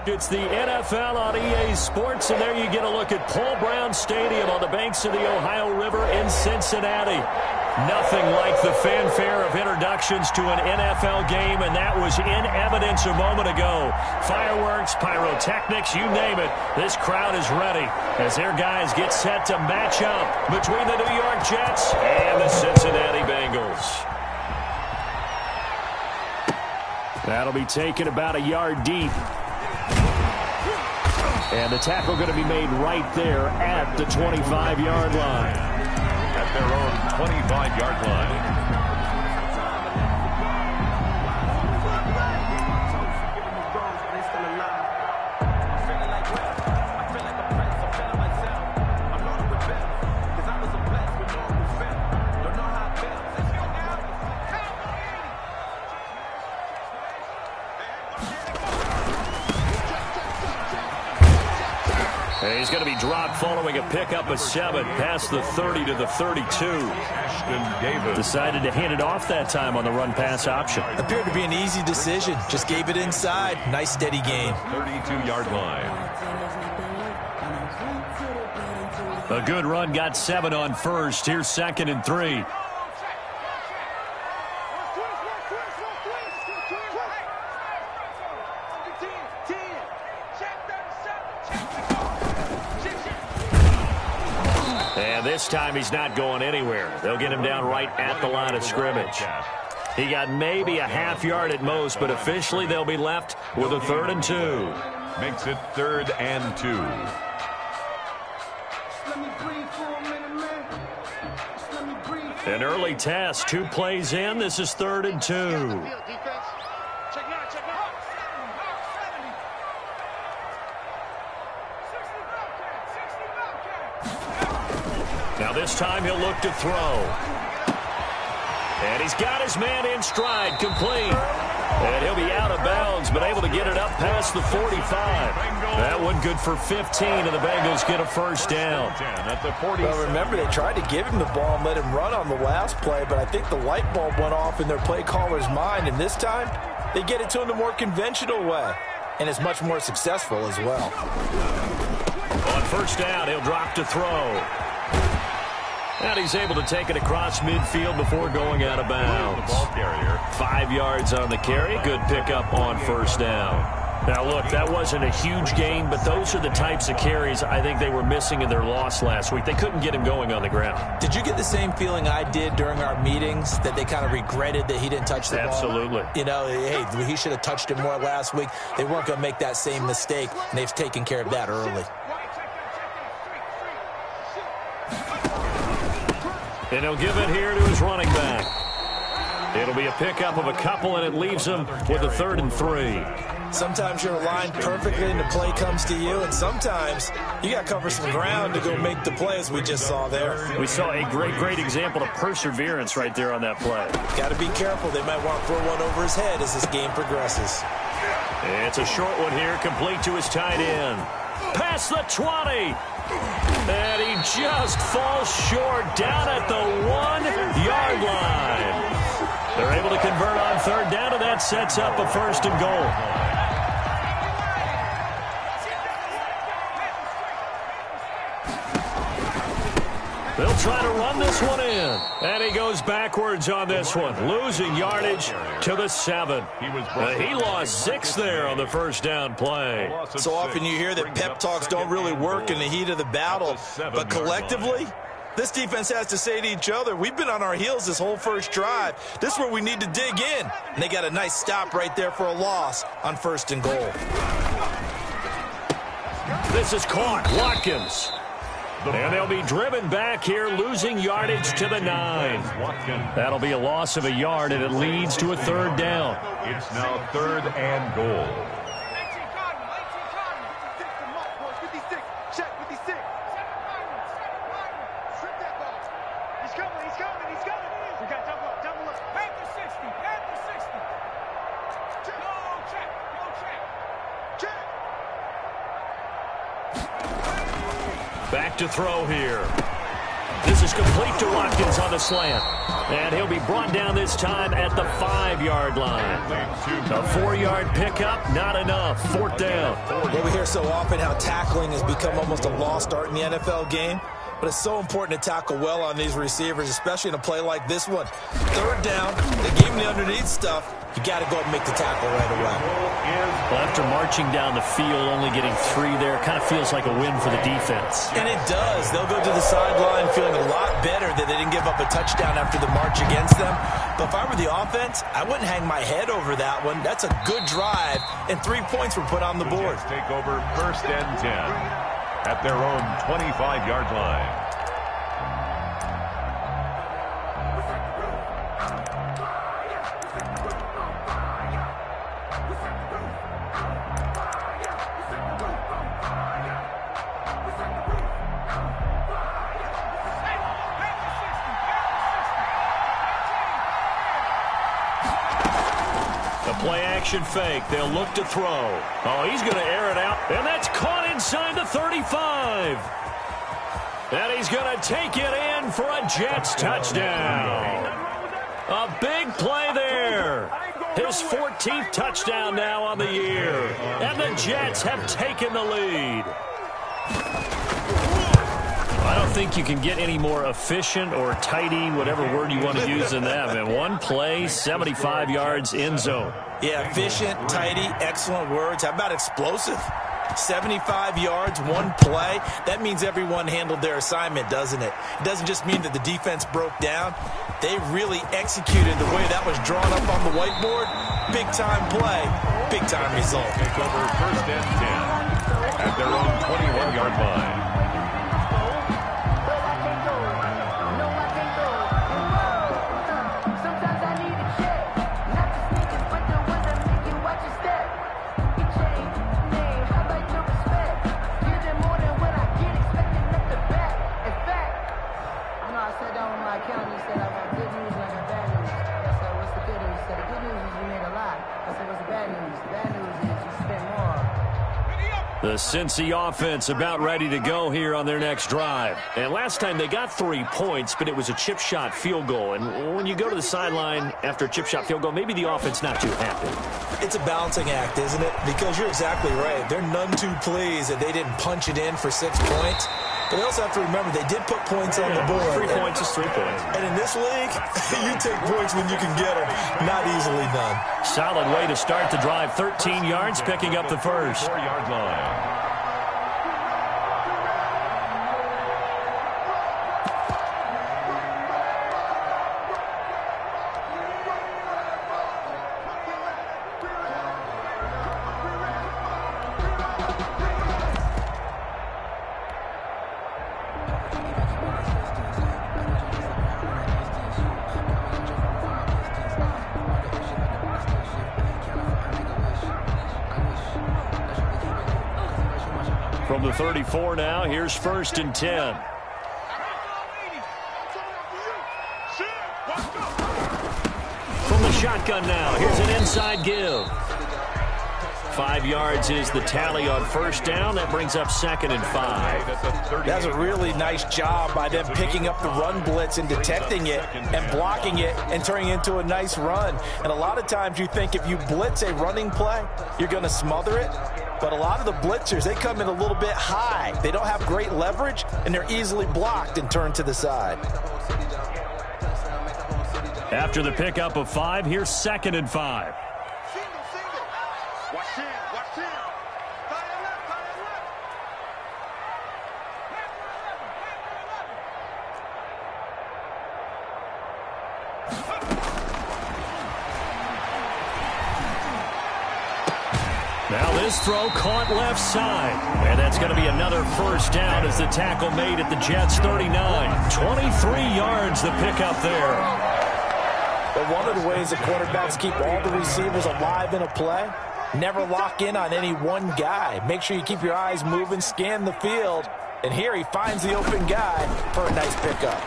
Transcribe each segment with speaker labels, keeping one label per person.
Speaker 1: It's the NFL on EA Sports, and there you get a look at Paul Brown Stadium on the banks of the Ohio River in Cincinnati. Nothing like the fanfare of introductions to an NFL game, and that was in evidence a moment ago. Fireworks, pyrotechnics, you name it. This crowd is ready as their guys get set to match up between the New York Jets and the Cincinnati Bengals. That'll be taken about a yard deep. And the tackle going to be made right there at the 25-yard line.
Speaker 2: At their own 25-yard line.
Speaker 1: He's going to be dropped following a pickup of 7 past the 30 to the 32. Decided to hand it off that time on the run-pass option.
Speaker 3: Appeared to be an easy decision. Just gave it inside. Nice steady gain.
Speaker 2: 32-yard line.
Speaker 1: A good run, got 7 on first. Here's 2nd and 3. This time he's not going anywhere. They'll get him down right at the line of scrimmage. He got maybe a half yard at most, but officially they'll be left with a 3rd and 2.
Speaker 2: Makes it 3rd and 2.
Speaker 1: An early test, 2 plays in. This is 3rd and 2. Now this time he'll look to throw. And he's got his man in stride, complete. And he'll be out of bounds, but able to get it up past the 45. That one good for 15, and the Bengals get a first down.
Speaker 3: Well, remember, they tried to give him the ball and let him run on the last play, but I think the light bulb went off in their play caller's mind, and this time they get it to him the more conventional way, and it's much more successful as well.
Speaker 1: On first down, he'll drop to throw. And he's able to take it across midfield before going out of bounds. 5 yards on the carry. Good pickup on first down. Now, look, that wasn't a huge gain, but those are the types of carries I think they were missing in their loss last week. They couldn't get him going on the ground.
Speaker 3: Did you get the same feeling I did during our meetings, that they kind of regretted that he didn't touch the ball?
Speaker 1: Absolutely.
Speaker 3: You know, hey, he should have touched it more last week. They weren't going to make that same mistake, and they've taken care of that early.
Speaker 1: And he'll give it here to his running back. It'll be a pickup of a couple, and it leaves him with a 3rd and 3.
Speaker 3: Sometimes you're aligned perfectly and the play comes to you, and sometimes you got to cover some ground to go make the play, as we just saw there.
Speaker 1: We saw a great example of perseverance right there on that play.
Speaker 3: Got to be careful. They might want to throw one over his head as this game progresses.
Speaker 1: It's a short one here, complete to his tight end. Past the 20. And he just falls short down at the 1-yard line. They're able to convert on 3rd down, and that sets up a 1st and goal. They'll try to run this one in. And he goes backwards on this one, losing yardage to the 7. He lost 6 there on the first down play.
Speaker 3: So often you hear that pep talks don't really work in the heat of the battle, but collectively, this defense has to say to each other, we've been on our heels this whole first drive. This is where we need to dig in. And they got a nice stop right there for a loss on 1st and goal.
Speaker 1: This is caught. Watkins. And they'll be driven back here, losing yardage to the 9. That'll be a loss of a yard, and it leads to a 3rd down.
Speaker 2: It's now 3rd and goal.
Speaker 1: Back to throw here. This is complete to Watkins on the slant. And he'll be brought down this time at the 5-yard line. A 4-yard pickup, not enough. 4th down.
Speaker 3: Well, we hear so often how tackling has become almost a lost art in the NFL game. But it's so important to tackle well on these receivers, especially in a play like this one. 3rd down, they gave him the underneath stuff. You got to go and make the tackle right away.
Speaker 1: Well, after marching down the field, only getting 3 there, kind of feels like a win for the defense.
Speaker 3: And it does. They'll go to the sideline feeling a lot better that they didn't give up a touchdown after the march against them. But if I were the offense, I wouldn't hang my head over that one. That's a good drive, and 3 points were put on the board.
Speaker 2: Take over 1st and 10 at their own 25-yard line.
Speaker 1: Play-action fake. They'll look to throw. Oh, he's going to air it out. And that's caught inside the 35. And he's going to take it in for a Jets touchdown. A big play there. His 14th touchdown now on the year. And the Jets have taken the lead. I don't think you can get any more efficient or tidy, whatever word you want to use in that. And one play, 75 yards, end zone.
Speaker 3: Yeah, efficient, tidy, excellent words. How about explosive? 75 yards, one play. That means everyone handled their assignment, doesn't it? It doesn't just mean that the defense broke down. They really executed the way that was drawn up on the whiteboard. Big-time play, big-time result.
Speaker 2: Take over 1st and 10 at their own 21-yard line.
Speaker 1: The Cincy offense about ready to go here on their next drive. And last time they got 3 points, but it was a chip shot field goal. And when you go to the sideline after a chip shot field goal, maybe the offense not too happy.
Speaker 3: It's a balancing act, isn't it? Because you're exactly right. They're none too pleased that they didn't punch it in for 6 points. But they also have to remember they did put points on the board.
Speaker 1: 3 points is 3 points.
Speaker 3: And in this league, you take points when you can get them. Not easily done.
Speaker 1: Solid way to start the drive. 13 yards, picking up the first.
Speaker 2: 4-yard line.
Speaker 1: From the 34 now, here's 1st and 10. From the shotgun now, here's an inside give. 5 yards is the tally on 1st down. That brings up 2nd and 5.
Speaker 3: That's a really nice job by them picking up the run blitz and detecting it and blocking it and turning it into a nice run. And a lot of times you think if you blitz a running play, you're going to smother it. But a lot of the blitzers, they come in a little bit high. They don't have great leverage, and they're easily blocked and turned to the side.
Speaker 1: After the pickup of 5, here's 2nd and 5. Now this throw caught left side. And that's going to be another 1st down as the tackle made at the Jets' 39. 23 yards the pickup there.
Speaker 3: But one of the ways the quarterbacks keep all the receivers alive in a play, never lock in on any one guy. Make sure you keep your eyes moving, scan the field. And here he finds the open guy for a nice pickup.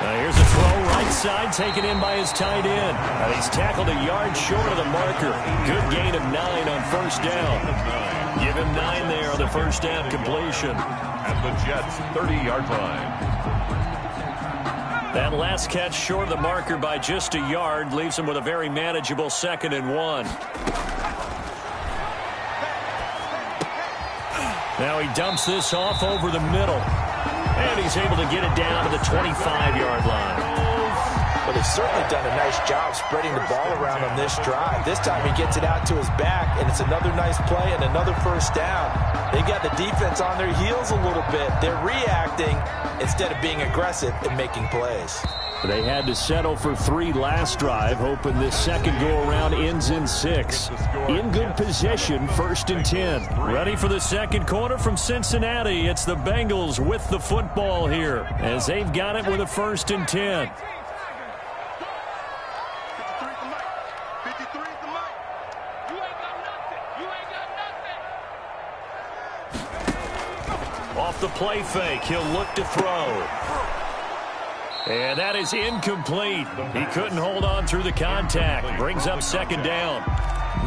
Speaker 1: Here's a throw right side taken in by his tight end. He's tackled a yard short of the marker. Good gain of 9 on first down. Give him 9 there on the first down completion.
Speaker 2: At the Jets' 30-yard line.
Speaker 1: That last catch short of the marker by just a yard leaves him with a very manageable 2nd and 1. Now he dumps this off over the middle. And he's able to get it down to the 25-yard line.
Speaker 3: Well, they've certainly done a nice job spreading the ball around on this drive. This time he gets it out to his back, and it's another nice play and another first down. They got the defense on their heels a little bit. They're reacting instead of being aggressive and making plays.
Speaker 1: They had to settle for 3 last drive, hoping this second go-around ends in 6. In good position, 1st and 10. Ready for the second quarter from Cincinnati. It's the Bengals with the football here, as they've got it with a 1st and 10. Off the play fake, he'll look to throw. And that is incomplete. He couldn't hold on through the contact. Brings up 2nd down.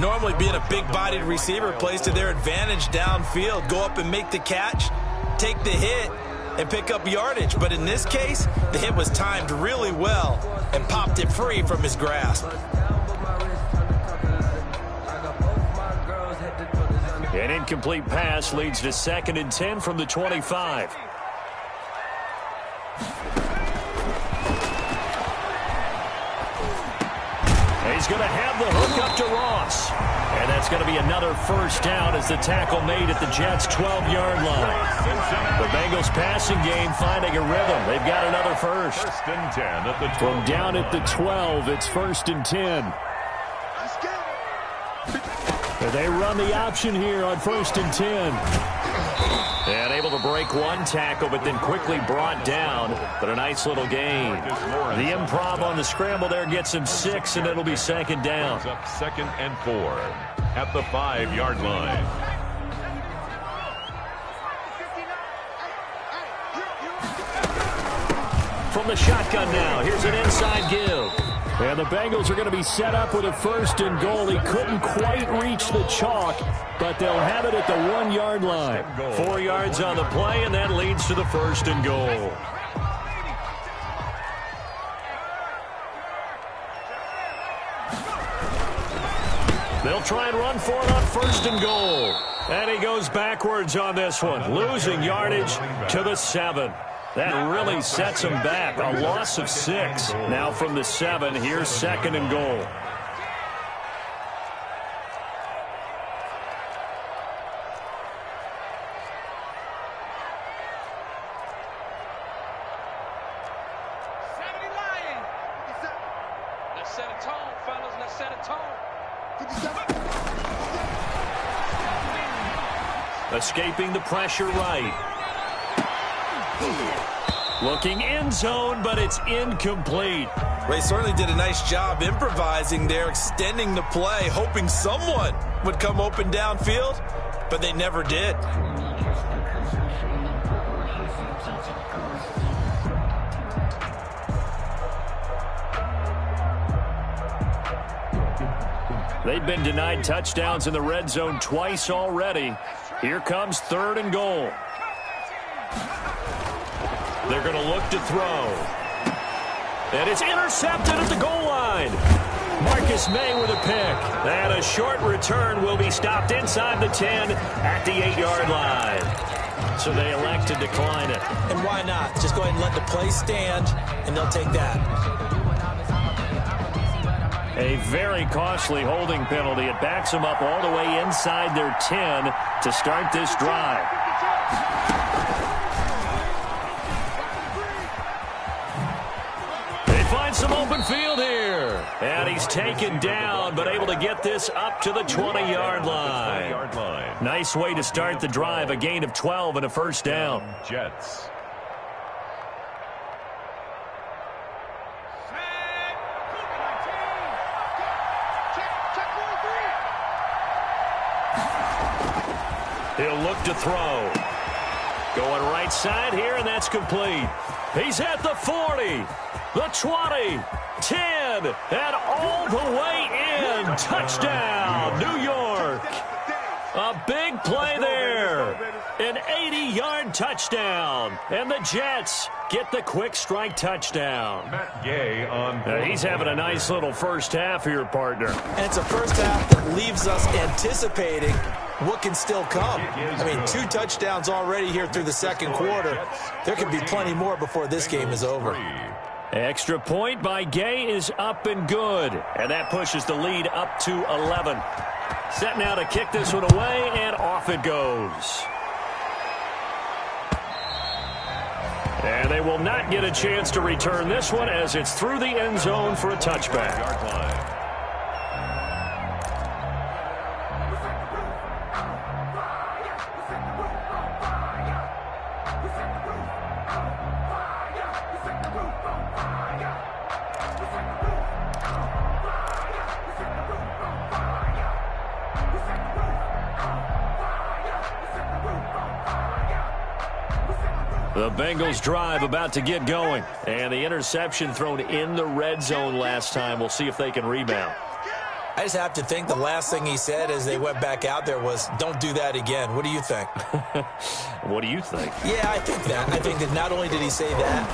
Speaker 3: Normally being a big-bodied receiver plays to their advantage downfield. Go up and make the catch, take the hit, and pick up yardage. But in this case, the hit was timed really well and popped it free from his grasp.
Speaker 1: An incomplete pass leads to 2nd and 10 from the 25. He's going to have the hook up to Ross. And that's going to be another first down as the tackle made at the Jets' 12-yard line. The Bengals passing game finding a rhythm. They've got another first.
Speaker 2: 1st and 10 at the 12.
Speaker 1: From down at the 12, it's 1st and 10. And they run the option here on 1st and 10. And able to break one tackle, but then quickly brought down. But a nice little gain. The improv on the scramble there gets him 6, and it'll be 2nd down.
Speaker 2: Up 2nd and 4 at the 5-yard line.
Speaker 1: From the shotgun now, here's an inside give. And the Bengals are going to be set up with a 1st and goal. He couldn't quite reach the chalk, but they'll have it at the 1-yard line. 4 yards on the play, and that leads to the 1st and goal. They'll try and run for it on 1st and goal. And he goes backwards on this one, losing yardage to the 7. That really sets him back. A loss of 6. Now from the 7, here's 2nd and goal.
Speaker 4: Let's set a tone, fellas. Let's set a tone.
Speaker 1: Escaping the pressure right. Looking end zone, but it's incomplete.
Speaker 3: They certainly did a nice job improvising there, extending the play, hoping someone would come open downfield, but they never did.
Speaker 1: They've been denied touchdowns in the red zone twice already. Here comes 3rd and goal. They're going to look to throw. And it's intercepted at the goal line. Marcus May with a pick. And a short return will be stopped inside the 10 at the 8-yard line. So they elect to decline it.
Speaker 3: And why not? Just go ahead and let the play stand, and they'll take that.
Speaker 1: A very costly holding penalty. It backs them up all the way inside their 10 to start this drive. They find some open field here. And he's taken down, but able to get this up to the 20-yard line. Nice way to start the drive. A gain of 12 and a first down.
Speaker 2: Jets.
Speaker 1: He'll look to throw. Going right side here, and that's complete. He's at the 40, the 20, 10, and all the way in. Touchdown, New York. A big play there. An 80-yard touchdown. And the Jets get the quick strike touchdown.
Speaker 2: Matt Gay on.
Speaker 1: He's having a nice little first half here, partner.
Speaker 3: And it's a first half that leaves us anticipating what can still come. I mean, 2 touchdowns already here through the second quarter. There could be plenty more before this game is over.
Speaker 1: Extra point by Gay is up and good. And that pushes the lead up to 11. Set now to kick this one away, and off it goes. And they will not get a chance to return this one as it's through the end zone for a touchback. The Bengals drive about to get going. And the interception thrown in the red zone last time. We'll see if they can rebound.
Speaker 3: I just have to think the last thing he said as they went back out there was, don't do that again. What do you think?
Speaker 1: What do you think?
Speaker 3: Yeah, I think that. I think that not only did he say that,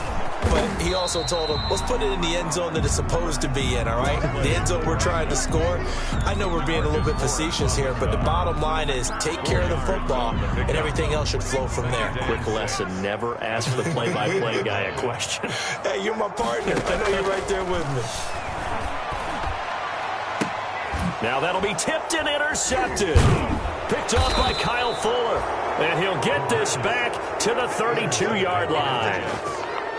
Speaker 3: but he also told him, let's put it in the end zone that it's supposed to be in, all right? The end zone we're trying to score. I know we're being a little bit facetious here, but the bottom line is take care of the football, and everything else should flow from there.
Speaker 1: Quick lesson, never ask the play-by-play guy a question.
Speaker 3: Hey, you're my partner. I know you're right there with me.
Speaker 1: Now that'll be tipped and intercepted. Picked up by Kyle Fuller. And he'll get this back to the 32-yard line.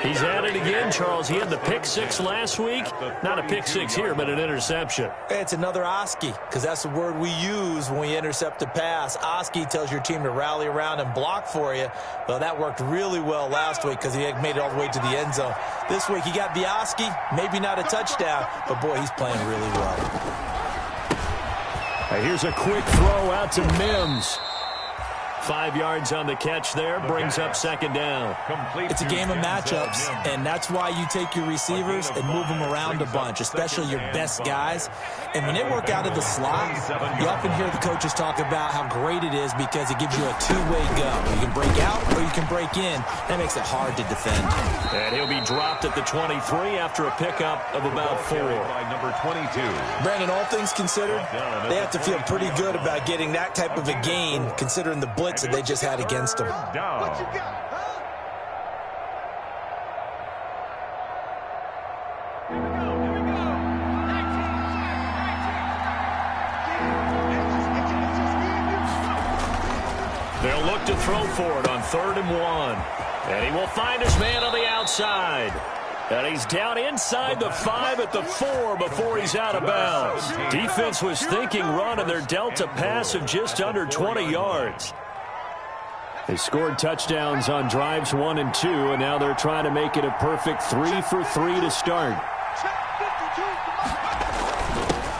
Speaker 1: He's at it again, Charles. He had the pick 6 last week. Not a pick 6 here, but an interception.
Speaker 3: It's another Oski, because that's the word we use when we intercept a pass. Oski tells your team to rally around and block for you. Well, that worked really well last week because he had made it all the way to the end zone. This week he got the Oski, maybe not a touchdown, but boy, he's playing really well.
Speaker 1: Here's a quick throw out to Mims. 5 yards on the catch there, brings up second down.
Speaker 3: It's a game of matchups, and that's why you take your receivers and move them around a bunch, especially your best guys. And when they work out of the slot, you often hear the coaches talk about how great it is because it gives you a two-way go. You can break out or you can break in. That makes it hard to defend.
Speaker 1: And he'll be dropped at the 23 after a pickup of about 4.
Speaker 2: By number 22.
Speaker 3: Brandon, all things considered, they have to feel pretty good about getting that type of a gain considering the blitz that they just had against them.
Speaker 1: They'll look to throw for it on 3rd and 1. And he will find his man on the outside. And he's down inside the 5 at the 4 before he's out of bounds. Defense was thinking run, and they're dealt a pass of just under 20 yards. They scored touchdowns on drives 1 and 2, and now they're trying to make it a perfect 3 for 3 to start.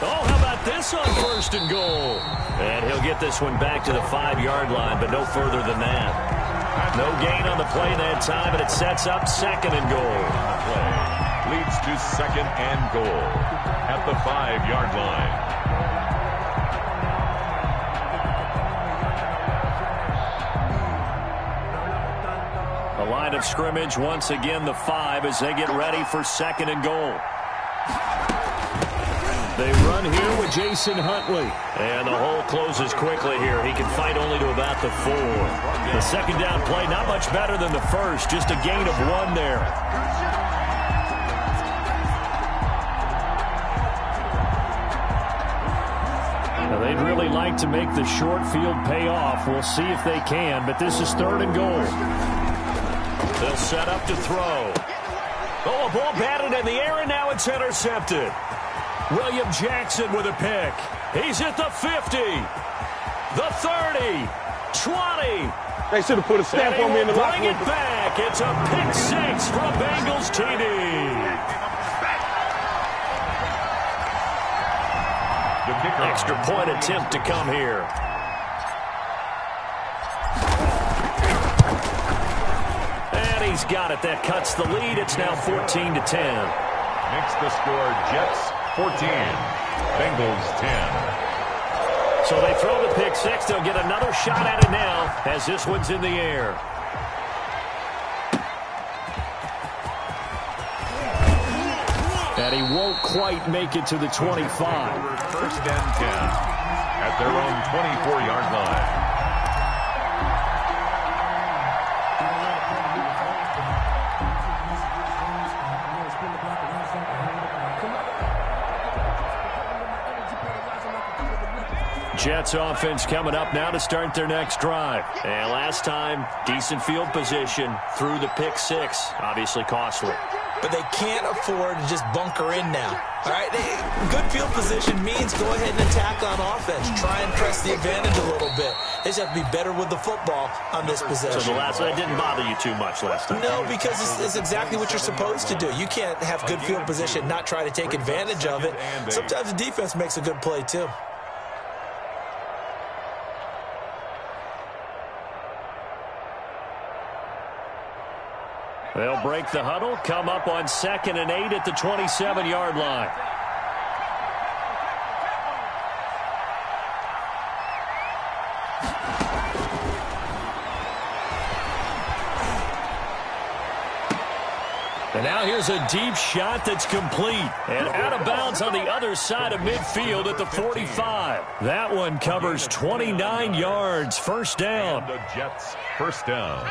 Speaker 1: Oh, how about this on 1st and goal? And he'll get this one back to the 5-yard line, but no further than that. No gain on the play that time, and it sets up 2nd and goal.
Speaker 2: Leads to 2nd and goal at the 5-yard line.
Speaker 1: The line of scrimmage, once again, the 5 as they get ready for 2nd and goal. They run here with Jason Huntley. And the hole closes quickly here. He can fight only to about the 4. The second down play, not much better than the first. Just a gain of 1 there. Now, they'd really like to make the short field pay off. We'll see if they can, but this is 3rd and goal. They'll set up to throw. Oh, a ball batted in the air, and now it's intercepted. William Jackson with a pick. He's at the 50, the 30, 20.
Speaker 5: They should have put a stamp on me in the locker room.
Speaker 1: Bring it back. It's a pick 6 from Bengals TD. Extra point attempt to come here. he's got it. That cuts the lead. It's now 14-10.
Speaker 2: Makes the score Jets 14, Bengals 10.
Speaker 1: So they throw the pick six. They'll get another shot at it now as this one's in the air. And he won't quite make it to the 25.
Speaker 2: First and 10 at their own 24-yard line.
Speaker 1: Jets offense coming up now to start their next drive. And last time, decent field position through the pick six. Obviously costly.
Speaker 3: But they can't afford to just bunker in now. All right, good field position means go ahead and attack on offense. Try and press the advantage a little bit. They just have to be better with the football on this possession.
Speaker 1: So the last one didn't bother you too much last time?
Speaker 3: No, because it's exactly what you're supposed to do. You can't have good field position and not try to take advantage of it. Sometimes the defense makes a good play, too.
Speaker 1: They'll break the huddle, come up on 2nd and 8 at the 27-yard line. And now here's a deep shot that's complete. And out of bounds on the other side of midfield at the 45. That one covers 29 yards. First down.
Speaker 2: And the Jets first down.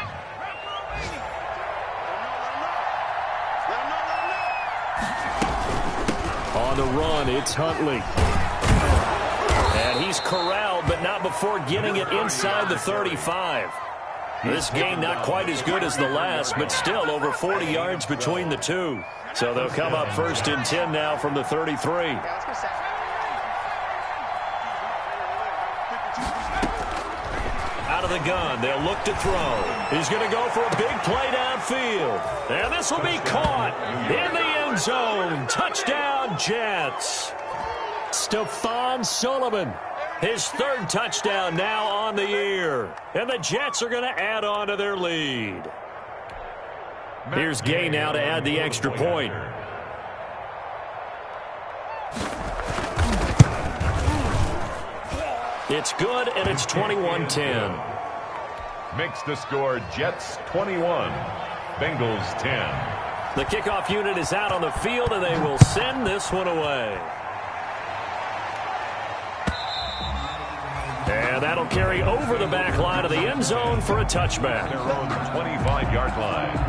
Speaker 1: On the run, it's Huntley. And he's corralled, but not before getting it inside the 35. This game not quite as good as the last, but still over 40 yards between the two. So they'll come up 1st and 10 now from the 33. Out of the gun, they'll look to throw. He's going to go for a big play downfield. And this will be caught in the end zone. Touchdown, Jets. Stephon Sullivan. His 3rd touchdown now on the year. And the Jets are going to add on to their lead. Here's Gay now to add the extra point. It's good, and it's 21-10.
Speaker 2: Makes the score Jets 21, Bengals 10.
Speaker 1: The kickoff unit is out on the field, and they will send this one away. And that'll carry over the back line of the end zone for a touchback.
Speaker 2: Their own 25-yard line.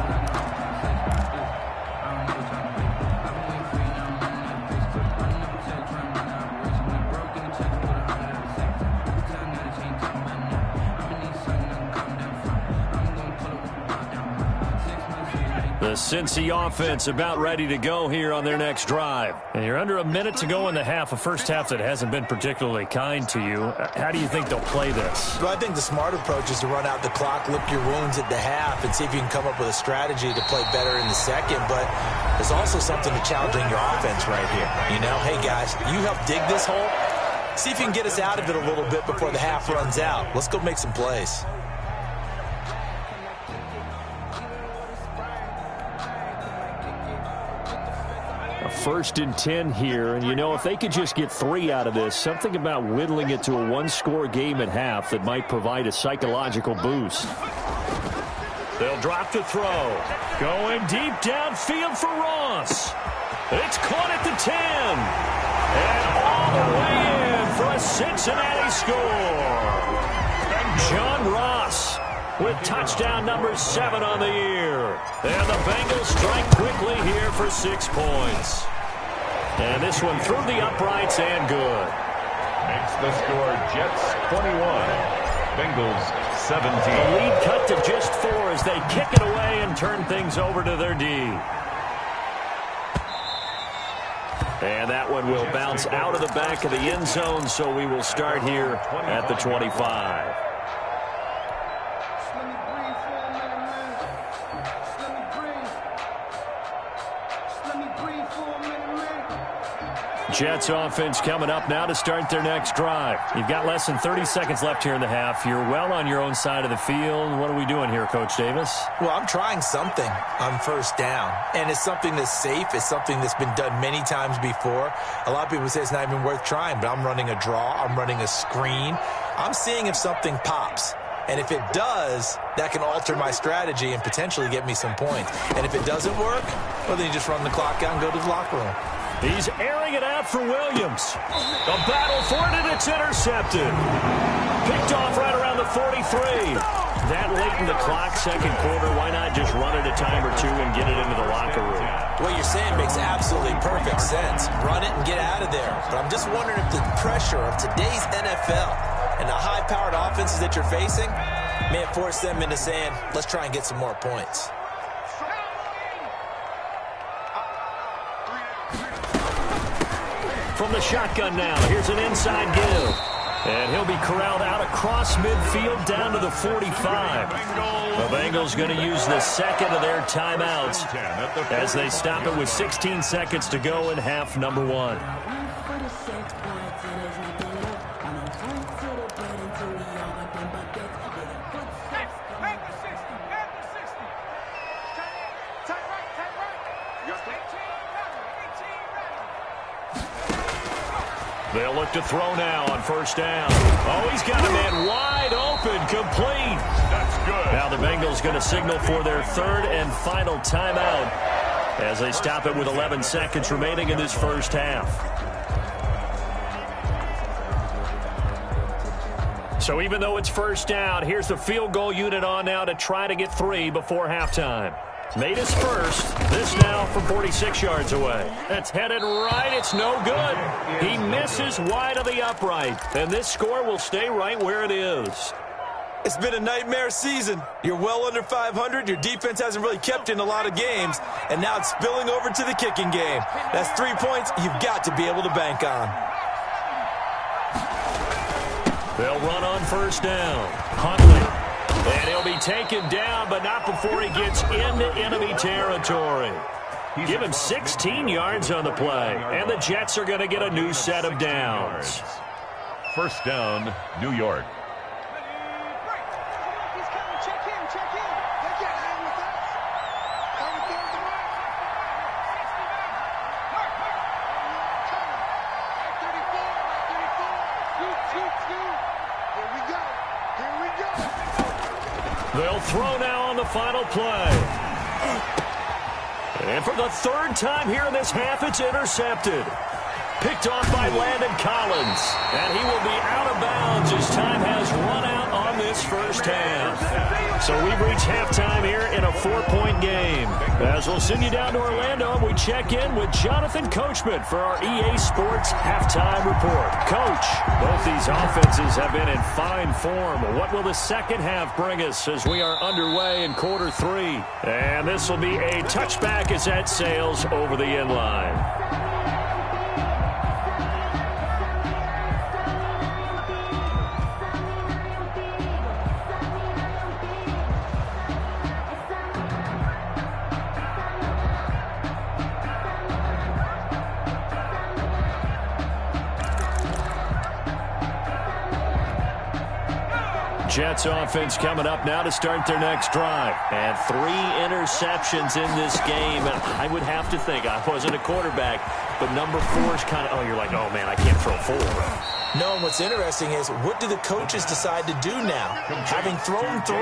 Speaker 1: The Cincy offense about ready to go here on their next drive. And you're under a minute to go in the half, a first half that hasn't been particularly kind to you. How do you think they'll play this?
Speaker 3: Well, I think the smart approach is to run out the clock, lick your wounds at the half, and see if you can come up with a strategy to play better in the second. But there's also something to challenging your offense right here. You know, hey, guys, you help dig this hole. See if you can get us out of it a little bit before the half runs out. Let's go make some plays.
Speaker 1: A 1st and 10 here, and you know, if they could just get 3 out of this, something about whittling it to a one-score game at half that might provide a psychological boost. They'll drop to throw. Going deep downfield for Ross. It's caught at the 10. And all the way in for a Cincinnati score. And John Ross with touchdown number 7 on the year. And the Bengals strike quickly here for 6 points. And this one through the uprights and good.
Speaker 2: Makes the score Jets 21, Bengals 17.
Speaker 1: The lead cut to just 4 as they kick it away and turn things over to their D. And that one will bounce out of the back of the end zone, so we will start here at the 25. Jets offense coming up now to start their next drive. You've got less than 30 seconds left here in the half. You're well on your own side of the field. What are we doing here, Coach Davis?
Speaker 3: Well, I'm trying something on first down, and it's something that's safe. It's something that's been done many times before. A lot of people say it's not even worth trying, but I'm running a draw. I'm running a screen. I'm seeing if something pops. And if it does, that can alter my strategy and potentially get me some points. And if it doesn't work, well, then you just run the clock out and go to the locker room.
Speaker 1: He's airing it out for Williams. A battle for it, and it's intercepted. Picked off right around the 43. That late in the clock, second quarter, why not just run it a time or two and get it into the locker room?
Speaker 3: What you're saying makes absolutely perfect sense. Run it and get out of there. But I'm just wondering if the pressure of today's NFL and the high-powered offenses that you're facing may force them into saying, let's try and get some more points.
Speaker 1: From the shotgun now, here's an inside give. And he'll be corralled out across midfield down to the 45. The Bengals going to use the second of their timeouts as they stop it with 16 seconds to go in half number one. They'll look to throw now on first down. Oh, he's got a man wide open, complete.
Speaker 2: That's good.
Speaker 1: Now the Bengals going to signal for their third and final timeout as they stop it with 11 seconds remaining in this first half. So even though it's first down, here's the field goal unit on now to try to get 3 before halftime. Made his first. This now from 46 yards away. That's headed right. It's no good. He misses wide of the upright. And this score will stay right where it is.
Speaker 3: It's been a nightmare season. You're well under 500. Your defense hasn't really kept in a lot of games. And now it's spilling over to the kicking game. That's 3 points you've got to be able to bank on.
Speaker 1: They'll run on first down. Huntley. And he'll be taken down, but not before he gets into enemy territory. Give him 16 yards on the play, and the Jets are going to get a new set of downs.
Speaker 2: First down, New York.
Speaker 1: They'll throw now on the final play. And for the third time here in this half, it's intercepted. Picked off by Landon Collins. And he will be out of bounds as time has run out on this first half. So we've reached halftime here in a 4-point game. As we'll send you down to Orlando, we check in with Jonathan Coachman for our EA Sports Halftime Report. Coach, both these offenses have been in fine form. What will the second half bring us as we are underway in quarter 3? And this will be a touchback as that sails over the end line. Jets offense coming up now to start their next drive. And 3 interceptions in this game. I would have to think, I wasn't a quarterback, but number 4 is kind of, you're like, oh, man, I can't throw 4.
Speaker 3: No, and what's interesting is, what do the coaches decide to do now? Having thrown 3,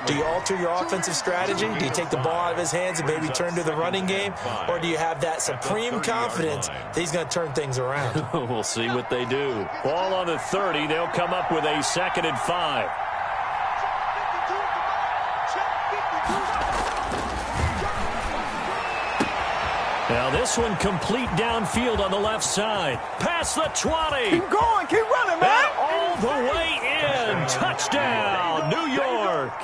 Speaker 3: do you alter your offensive strategy? Do you take the ball out of his hands and maybe turn to the running game? Or do you have that supreme confidence that he's going to turn things around?
Speaker 1: We'll see what they do. Ball on the 30. They'll come up with a 2nd and 5. Now this one complete downfield on the left side. Past the 20.
Speaker 5: Keep going. Keep running, man.
Speaker 1: And all the way in. Touchdown, New York.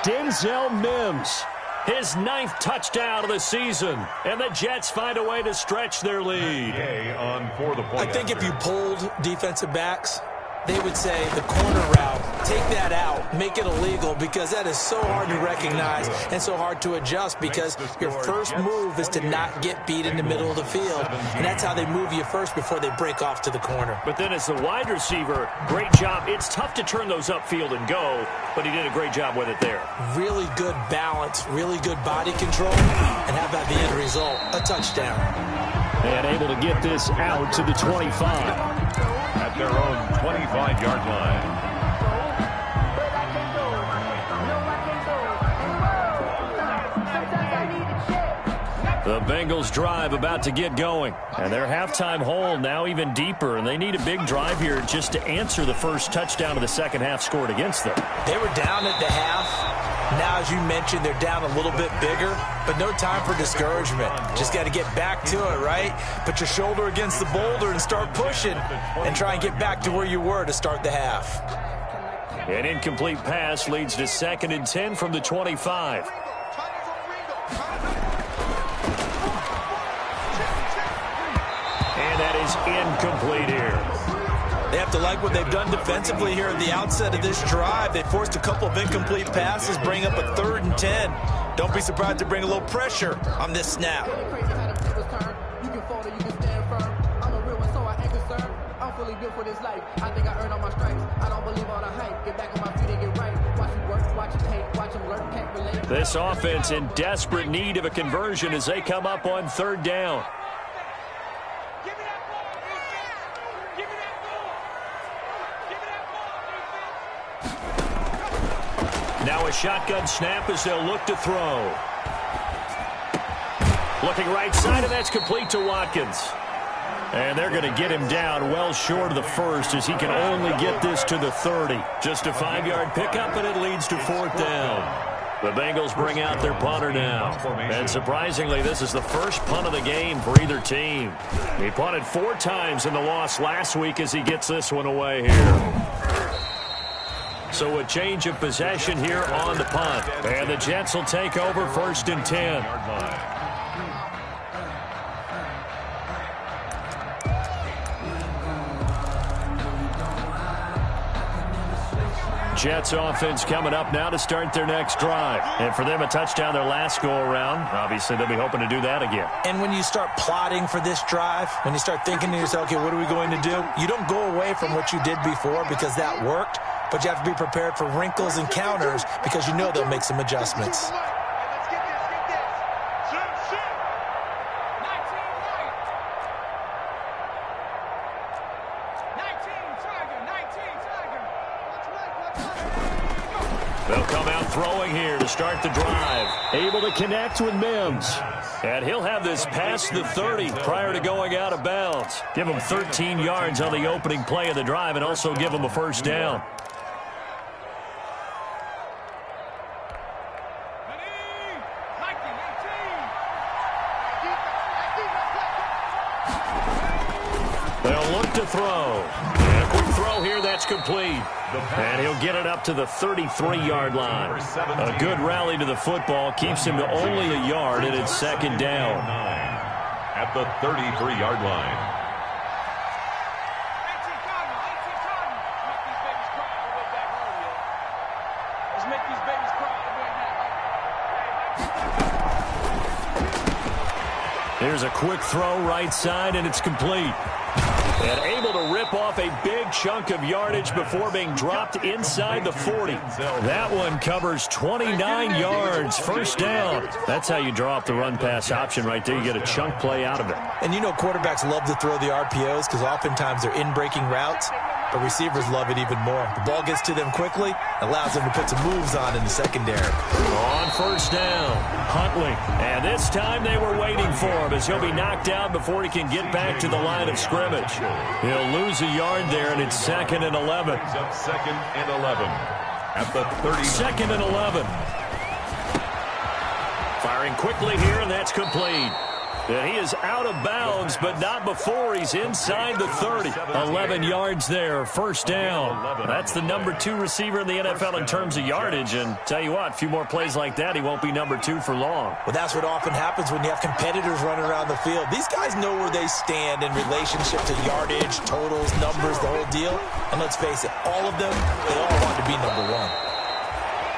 Speaker 1: Denzel Mims. His 9th touchdown of the season. And the Jets find a way to stretch their lead.
Speaker 2: On for the point
Speaker 3: I think if you pulled defensive backs, they would say the corner route, take that out, make it illegal, because that is so hard to recognize and so hard to adjust, because your first move is to not get beat in the middle of the field, and that's how they move you first before they break off to the corner.
Speaker 1: But then as the wide receiver, great job. It's tough to turn those upfield and go, but he did a great job with it there.
Speaker 3: Really good balance, really good body control, and how about the end result? A touchdown.
Speaker 1: And able to get this out to the 25.
Speaker 2: At their own 25-yard line.
Speaker 1: The Bengals drive about to get going. And their halftime hole now even deeper, and they need a big drive here just to answer the first touchdown of the second half scored against them.
Speaker 3: They were down at the half. Now, as you mentioned, they're down a little bit bigger, but no time for discouragement. Just got to get back to it, right? Put your shoulder against the boulder and start pushing and try and get back to where you were to start the half.
Speaker 1: An incomplete pass leads to 2nd and 10 from the 25. And that is incomplete here.
Speaker 3: They have to like what they've done defensively here at the outset of this drive. They forced a couple of incomplete passes, bring up a 3rd and 10. Don't be surprised to bring a little pressure on this snap.
Speaker 1: This offense in desperate need of a conversion as they come up on 3rd down. Now a shotgun snap as they'll look to throw. Looking right side, and that's complete to Watkins. And they're going to get him down well short of the first as he can only get this to the 30. Just a 5-yard pickup, and it leads to 4th down. The Bengals bring out their punter now. And surprisingly, this is the first punt of the game for either team. He punted 4 times in the loss last week as he gets this one away here. So a change of possession here on the punt. And the Jets will take over 1st and 10. Jets offense coming up now to start their next drive. And for them, a touchdown their last go-around. Obviously, they'll be hoping to do that again.
Speaker 3: And when you start plotting for this drive, when you start thinking to yourself, okay, what are we going to do? You don't go away from what you did before because that worked. But you have to be prepared for wrinkles and counters because you know they'll make some adjustments.
Speaker 1: They'll come out throwing here to start the drive. Able to connect with Mims. And he'll have this past the 30 prior to going out of bounds. Give him 13 yards on the opening play of the drive and also give him a 1st down. They'll look to throw. And a quick throw here, that's complete. And he'll get it up to the 33-yard line. A good rally to the football keeps him to only a yard, and it's 2nd down.
Speaker 2: At the 33-yard line.
Speaker 1: Here's a quick throw right side, and it's complete. And able to rip off a big chunk of yardage before being dropped inside the 40. That one covers 29 yards. 1st down. That's how you draw up the run-pass option right there. You get a chunk play out of it.
Speaker 3: And you know quarterbacks love to throw the RPOs because oftentimes they're in-breaking routes. But receivers love it even more. The ball gets to them quickly, allows them to put some moves on in the secondary.
Speaker 1: On 1st down, Huntley. And this time they were waiting for him as he'll be knocked down before he can get back to the line of scrimmage. He'll lose a yard there, and it's 2nd and 11.
Speaker 2: 2nd and 11. At the 30.
Speaker 1: 2nd and 11. Firing quickly here, and that's complete. And he is out of bounds, but not before he's inside the 30. 11 yards there, 1st down. That's the number 2 receiver in the NFL in terms of yardage. And tell you what, a few more plays like that, he won't be number 2 for long.
Speaker 3: Well, that's what often happens when you have competitors running around the field. These guys know where they stand in relationship to yardage, totals, numbers, the whole deal. And And let's face it, all of them, they all want to be number one.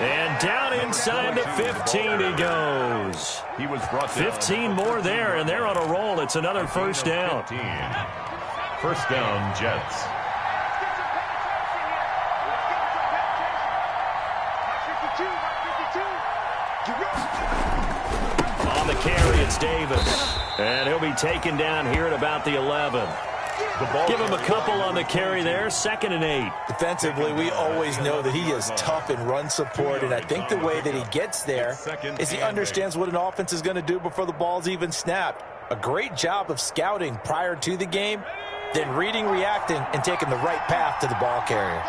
Speaker 1: And down inside the 15 he goes.
Speaker 2: He was brought down.
Speaker 1: 15 more there, and they're on a roll. It's another first down.
Speaker 2: 15. First down, Jets.
Speaker 1: On the carry, it's Davis. And he'll be taken down here at about the 11. Give him a couple on the carry there, 2nd and 8.
Speaker 3: Defensively, we always know that he is tough in run support, and I think the way that he gets there is he understands what an offense is going to do before the ball's even snapped. A great job of scouting prior to the game, then reading, reacting, and taking the right path to the ball carrier.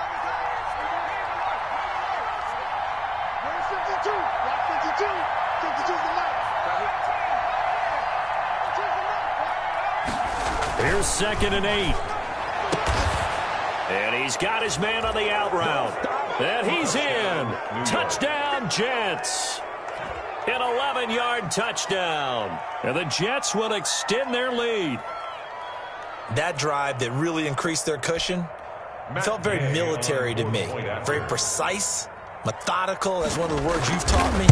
Speaker 1: Here's 2nd and 8. And he's got his man on the out route. And he's in. Touchdown, Jets. An 11-yard touchdown. And the Jets will extend their lead.
Speaker 3: That drive that really increased their cushion felt very military to me. Very precise, methodical. That's one of the words you've taught me.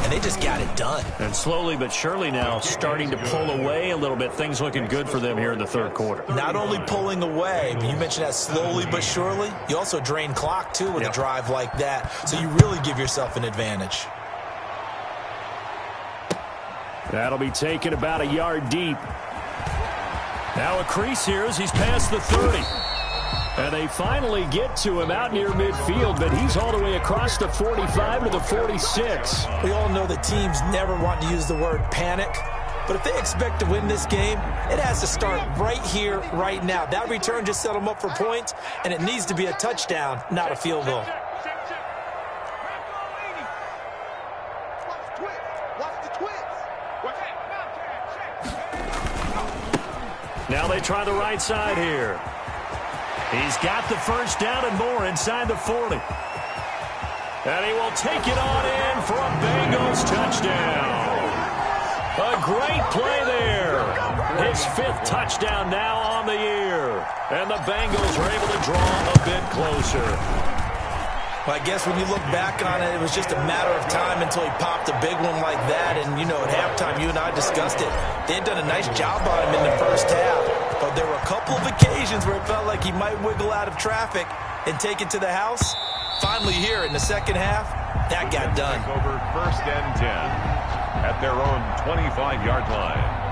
Speaker 3: And they just got it done.
Speaker 1: And slowly but surely now starting to pull away a little bit. Things looking good for them here in the third quarter.
Speaker 3: Not only pulling away, but you mentioned that slowly but surely. You also drain clock, too, with a drive like that. So you really give yourself an advantage.
Speaker 1: That'll be taken about a yard deep. Now a crease here as he's past the 30. And they finally get to him out near midfield, but he's all the way across the 45 to the 46.
Speaker 3: We all know that teams never want to use the word panic, but if they expect to win this game, it has to start right here, right now. That return just set them up for points, and it needs to be a touchdown, not a field goal.
Speaker 1: Now they try the right side here. He's got the first down and more inside the 40. And he will take it on in for a Bengals touchdown. A great play there. His 5th touchdown now on the year. And the Bengals are able to draw a bit closer.
Speaker 3: Well, I guess when you look back on it, it was just a matter of time until he popped a big one like that. And, you know, at halftime, you and I discussed it. They had done a nice job on him in the first half. But there were a couple of occasions where it felt like he might wiggle out of traffic and take it to the house. Finally here in the second half, that got done.
Speaker 2: Over 1st and 10 at their own 25-yard line.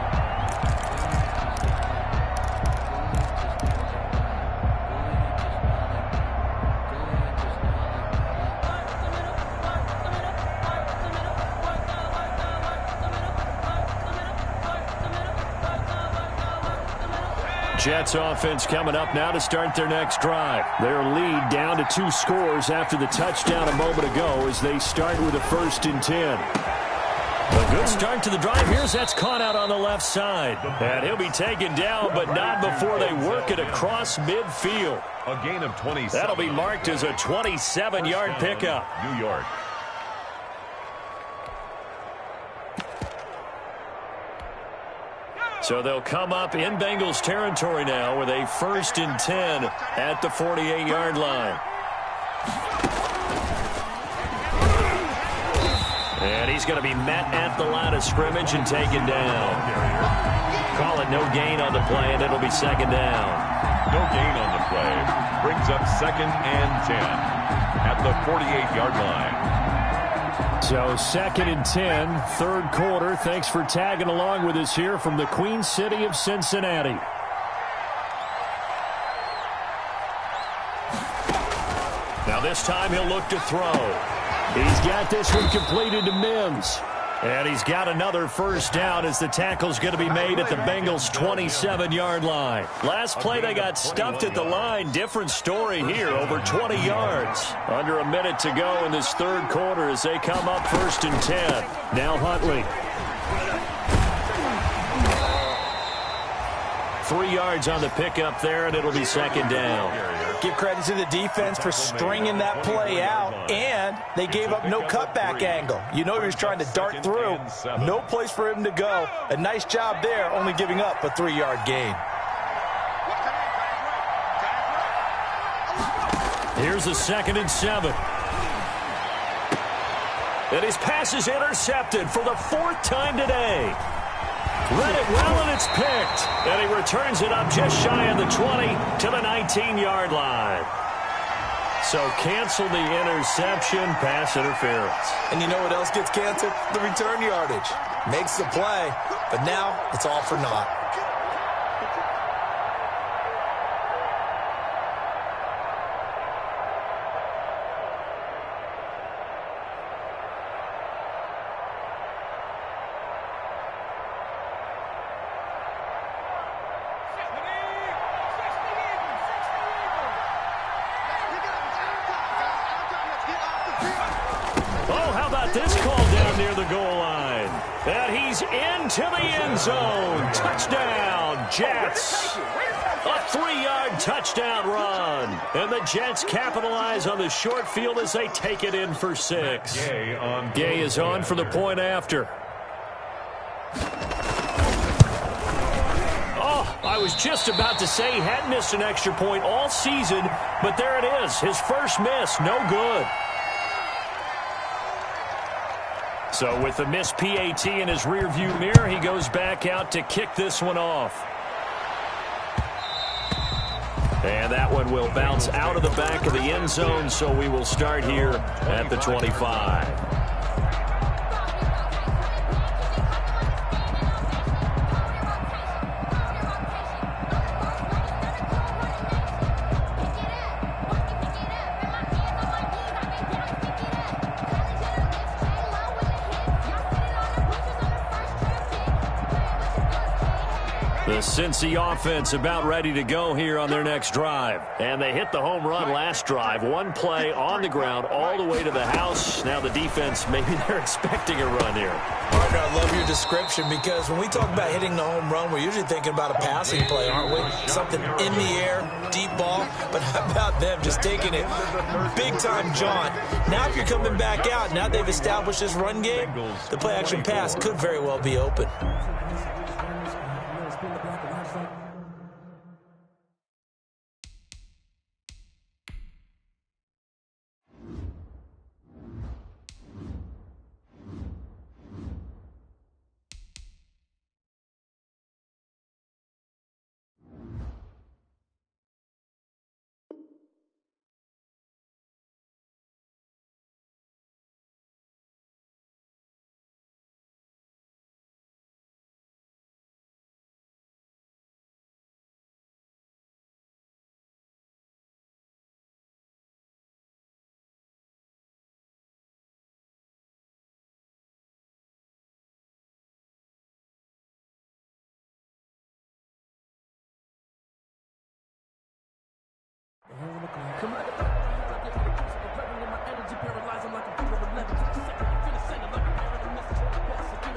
Speaker 1: Jets offense coming up now to start their next drive. Their lead down to 2 scores after the touchdown a moment ago as they start with a 1st and 10. A good start to the drive. Here's that's caught out on the left side. And he'll be taken down, but not before they work it across midfield.
Speaker 2: A gain of 27.
Speaker 1: That'll be marked as a 27-yard pickup.
Speaker 2: New York.
Speaker 1: So they'll come up in Bengals territory now with a 1st and 10 at the 48-yard line. And he's going to be met at the line of scrimmage and taken down. Call it no gain on the play, and it'll be 2nd down.
Speaker 2: No gain on the play. Brings up 2nd and 10 at the 48-yard line.
Speaker 1: So 2nd and 10, third quarter. Thanks for tagging along with us here from the Queen City of Cincinnati. Now this time he'll look to throw. He's got this one completed to Mims. And he's got another first down as the tackle's going to be made at the Bengals' 27-yard line. Last play they got stuffed at the line. Different story here, over 20 yards. Under a minute to go in this third quarter as they come up 1st and 10. Now Huntley. 3 yards on the pickup there, and it'll be 2nd down.
Speaker 3: Give credit to the defense for stringing that play out, and they gave up no cutback angle. You know he was trying to dart through. No place for him to go. A nice job there, only giving up a 3-yard gain.
Speaker 1: Here's a 2nd and 7. And his pass is intercepted for the 4th time today. Read it well, and it's picked. And he returns it up just shy of the 20 to the 19-yard line. So cancel the interception, pass interference.
Speaker 3: And you know what else gets canceled? The return yardage. Makes the play, but now it's all for naught.
Speaker 1: This call down near the goal line. And he's into the end zone. Touchdown, Jets. A 3-yard touchdown run. And the Jets capitalize on the short field as they take it in for 6. Gay is on for the point after. Oh, I was just about to say he hadn't missed an extra point all season, but there it is. His first miss, no good. So with the missed PAT in his rearview mirror, he goes back out to kick this one off. And that one will bounce out of the back of the end zone, so we will start here at the 25. The Cincy offense about ready to go here on their next drive. And they hit the home run last drive. One play on the ground all the way to the house. Now the defense, maybe they're expecting a run here.
Speaker 3: Partner, I love your description because when we talk about hitting the home run, we're usually thinking about a passing play, aren't we? Something in the air, deep ball. But how about them just taking it big-time jaunt? Now if you're coming back out, now they've established this run game, the play-action pass could very well be open.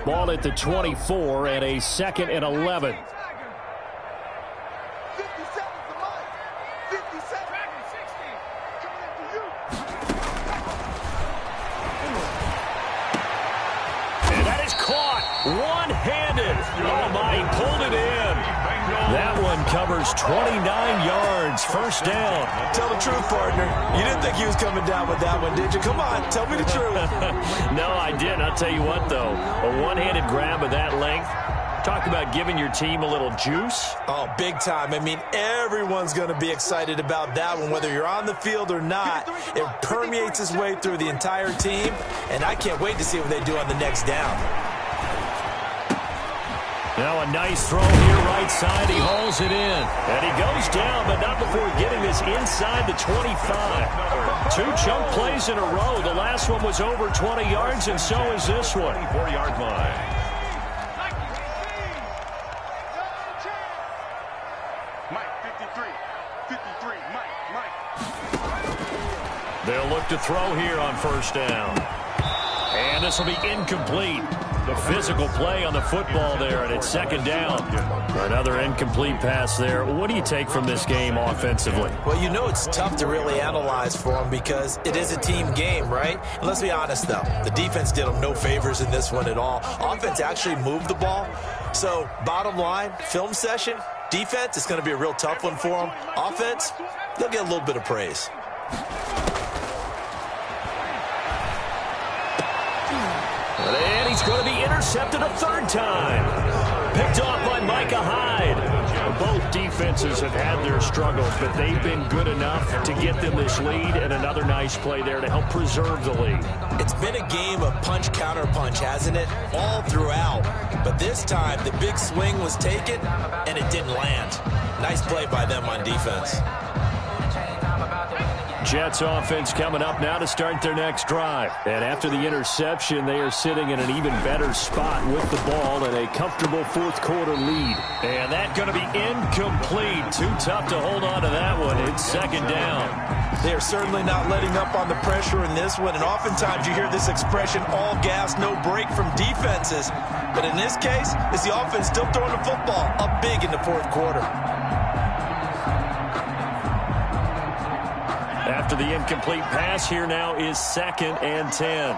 Speaker 1: Ball at the 24 and a 2nd and 11. And that is caught one-handed. Oh, my, he pulled it in. That one covers 29 yards, first down.
Speaker 3: Tell the truth, partner. You didn't think he was coming down with that one, did you? Come on, tell me the truth.
Speaker 1: No, I didn't. I'll tell you what, though. A one-handed grab of that length. Talk about giving your team a little juice.
Speaker 3: Oh, big time. I mean, everyone's going to be excited about that one, whether you're on the field or not. It permeates its way through the entire team, and I can't wait to see what they do on the next down.
Speaker 1: Now a nice throw here right side. He hauls it in. And he goes down, but not before getting this inside the 25. 2 chunk plays in a row. The last one was over 20 yards, and so is this one.
Speaker 2: 4-yard line.
Speaker 5: Mike, 53, Mike.
Speaker 1: They'll look to throw here on first down. And this will be incomplete. The physical play on the football there, and it's 2nd down. Another incomplete pass there. What do you take from this game offensively?
Speaker 3: Well, you know it's tough to really analyze for them because it is a team game, right? And let's be honest, though. The defense did them no favors in this one at all. Offense actually moved the ball. So, bottom line, film session, Defense, it's going to be a real tough one for them. Offense, they'll get a little bit of praise.
Speaker 1: And he's going to be intercepted a third time. Picked off by Micah Hyde. Both defenses have had their struggles, but they've been good enough to get them this lead, and another nice play there to help preserve the lead.
Speaker 3: It's been a game of punch-counter-punch, hasn't it? All throughout. But this time, the big swing was taken, and it didn't land. Nice play by them on defense.
Speaker 1: Jets offense coming up now to start their next drive. And after the interception, they are sitting in an even better spot with the ball and a comfortable fourth quarter lead. And that's going to be incomplete. Too tough to hold on to that one. It's second down.
Speaker 3: They are certainly not letting up on the pressure in this one. And oftentimes you hear this expression, all gas, no break from defenses. But in this case, it's the offense still throwing the football up big in the fourth quarter.
Speaker 1: After the incomplete pass, here now is 2nd and 10.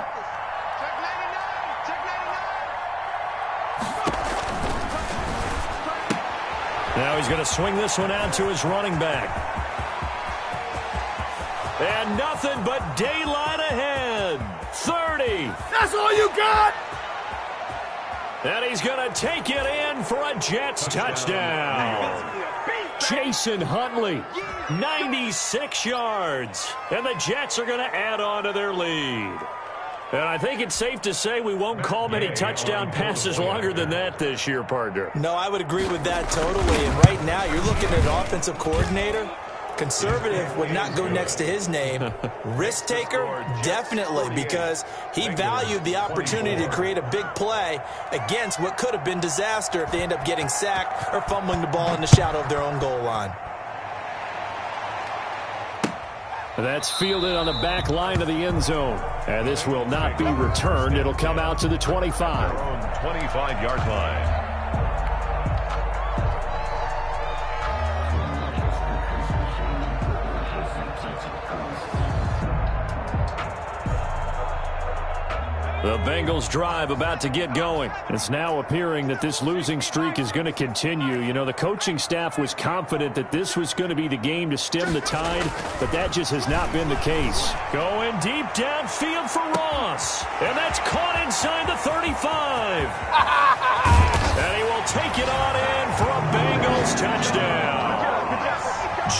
Speaker 1: Now he's going to swing this one out to his running back. And nothing but daylight ahead. 30.
Speaker 5: That's all you got?
Speaker 1: And he's going to take it in for a Jets touchdown. Jason Huntley, 96 yards. And the Jets are going to add on to their lead. And I think it's safe to say we won't call many touchdown passes longer than that this year, partner.
Speaker 3: No, I would agree with that totally. And right now, you're looking at an offensive coordinator. Conservative would not go next to his name. Risk taker, definitely, because he valued the opportunity to create a big play against what could have been disaster if they end up getting sacked or fumbling the ball in the shadow of their own goal line.
Speaker 1: That's fielded on the back line of the end zone. And this will not be returned. It'll come out to the 25.
Speaker 2: 25-yard line.
Speaker 1: The Bengals drive about to get going. It's now appearing that this losing streak is going to continue. You know, the coaching staff was confident that this was going to be the game to stem the tide, but that just has not been the case. Going deep downfield for Ross. And that's caught inside the 35. And he will take it on in for a Bengals touchdown.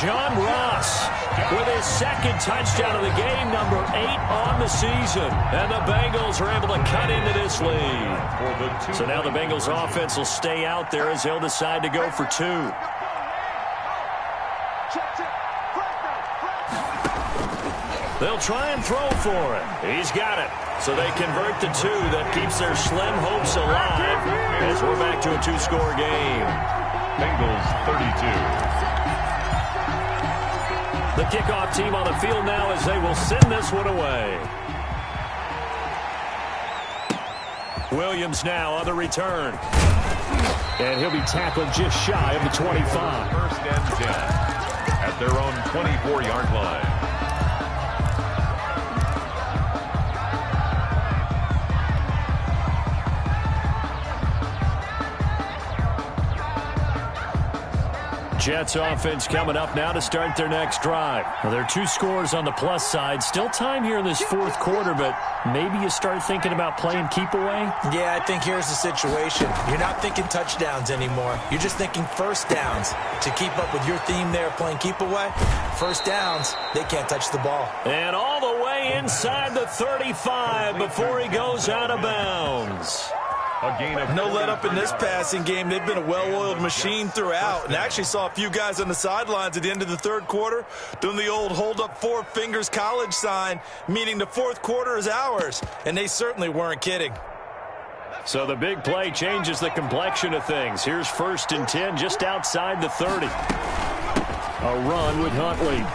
Speaker 1: John Ross with his second touchdown of the game, number 8 on the season. And the Bengals are able to cut into this lead. So now the Bengals offense will stay out there as they'll decide to go for 2. They'll try and throw for it. He's got it. So they convert the 2. That keeps their slim hopes alive as we're back to a 2-score game.
Speaker 2: Bengals 32.
Speaker 1: The kickoff team on the field now as they will send this one away. Williams now on the return. And he'll be tackled just shy of the 25.
Speaker 2: 1st and 10 at their own 24-yard line.
Speaker 1: Jets offense coming up now to start their next drive. Well, there are 2 scores on the plus side. Still time here in this fourth quarter, but maybe you start thinking about playing keep away?
Speaker 3: Yeah, I think here's the situation. You're not thinking touchdowns anymore. You're just thinking first downs. To keep up with your theme there, playing keep away, first downs, they can't touch the ball.
Speaker 1: And all the way inside the 35 before he goes out of bounds.
Speaker 2: A gain of
Speaker 3: no let up in this passing game. They've been a well-oiled machine throughout. And I actually saw a few guys on the sidelines at the end of the third quarter doing the old hold up 4 fingers college sign, meaning the fourth quarter is ours. And they certainly weren't kidding.
Speaker 1: So the big play changes the complexion of things. Here's 1st and 10 just outside the 30. A run with Huntley.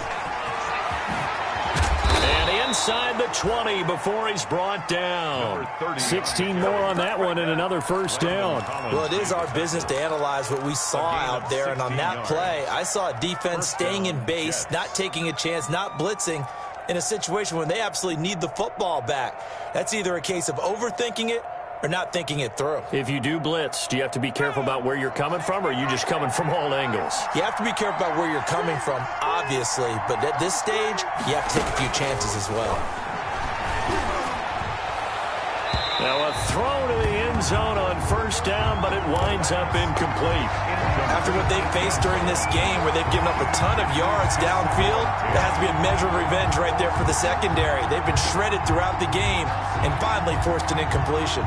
Speaker 1: Inside the 20 before he's brought down. 16 more on that one and another first down.
Speaker 3: Well, it is our business to analyze what we saw out there. And on that play, I saw a defense staying in base, not taking a chance, not blitzing in a situation when they absolutely need the football back. That's either a case of overthinking it or not thinking it through.
Speaker 1: If you do blitz, do you have to be careful about where you're coming from, or are you just coming from all angles?
Speaker 3: You have to be careful about where you're coming from, obviously, but at this stage, you have to take a few chances as well.
Speaker 1: Now a throw to the end zone on first down, but it winds up incomplete.
Speaker 3: After what they've faced during this game, where they've given up a ton of yards downfield, there has to be a measure of revenge right there for the secondary. They've been shredded throughout the game and finally forced an incompletion.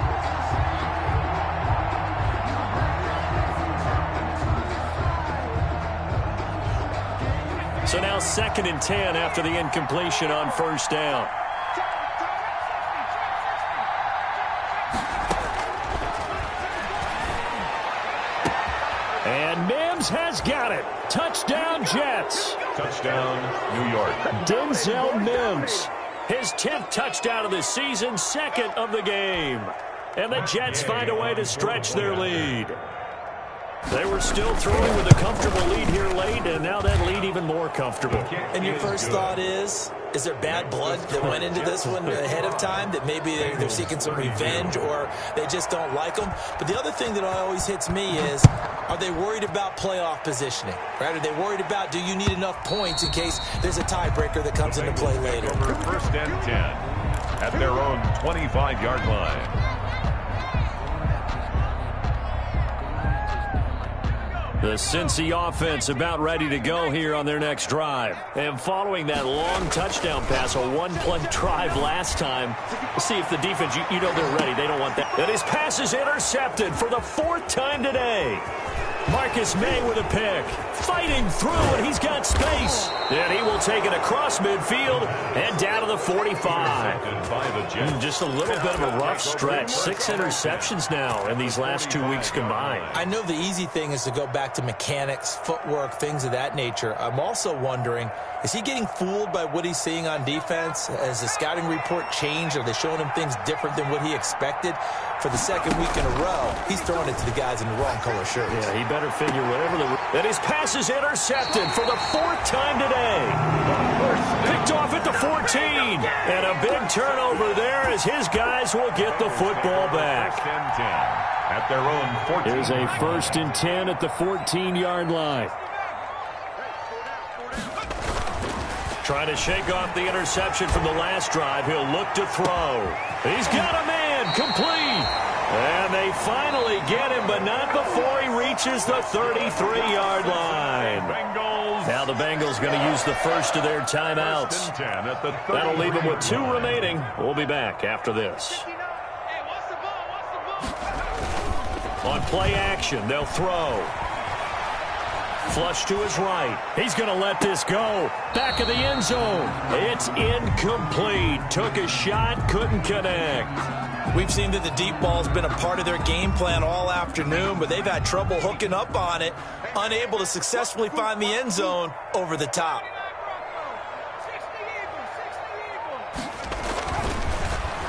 Speaker 1: So now 2nd and 10 after the incompletion on first down. And Mims has got it. Touchdown, Jets.
Speaker 2: Touchdown, New York.
Speaker 1: Denzel Mims. His 10th touchdown of the season, 2nd of the game. And the Jets find a way to stretch their lead. They were still throwing with a comfortable lead here late, and now that lead even more comfortable.
Speaker 3: And your first thought is there bad blood that went into this one ahead of time, that maybe they're seeking some revenge or they just don't like them? But the other thing that always hits me is, are they worried about playoff positioning? Right? Are they worried about, do you need enough points in case there's a tiebreaker that comes into play later?
Speaker 2: First and 10 at their own 25-yard line.
Speaker 1: The Cincy offense about ready to go here on their next drive. And following that long touchdown pass, a one-play drive last time, we'll see if the defense, you know they're ready. They don't want that. And his pass is intercepted for the 4th time today. Marcus May with a pick. Fighting through, and he's got space. And he will take it across midfield and down to the 45. Just a little bit of a rough stretch. 6 interceptions now in these last 2 weeks combined.
Speaker 3: I know the easy thing is to go back to mechanics, footwork, things of that nature. I'm also wondering, is he getting fooled by what he's seeing on defense? Has the scouting report changed? Are they showing him things different than what he expected? For the 2nd week in a row, he's throwing it to the guys in the wrong color shirts.
Speaker 1: Yeah, he better figure whatever that his pass is intercepted for the 4th time today. Picked off at the 14. And a big turnover there as his guys will get the football back.
Speaker 2: First and 10 at their own 14.
Speaker 1: Here's a 1st and 10 at the 14-yard line. Trying to shake off the interception from the last drive. He'll look to throw. He's got a man, complete. And they finally get him, but not before he reaches the 33-yard line. Now the Bengals going to use the first of their timeouts. That'll leave them with 2 remaining. We'll be back after this. On play action, they'll throw. Flush to his right. He's going to let this go. Back of the end zone. It's incomplete. Took a shot, couldn't connect.
Speaker 3: We've seen that the deep ball's been a part of their game plan all afternoon, but they've had trouble hooking up on it, unable to successfully find the end zone over the top.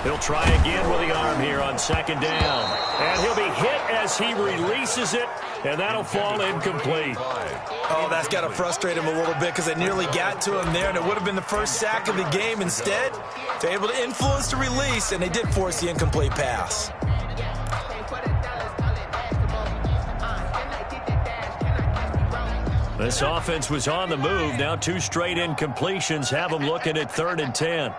Speaker 1: He'll try again with the arm here on 2nd down. And he'll be hit as he releases it, and that'll fall incomplete.
Speaker 3: Oh, that's got to frustrate him a little bit because they nearly got to him there, and it would have been the first sack of the game. Instead, they're able to influence the release, and they did force the incomplete pass.
Speaker 1: This offense was on the move. Now 2 straight incompletions have them looking at 3rd and 10.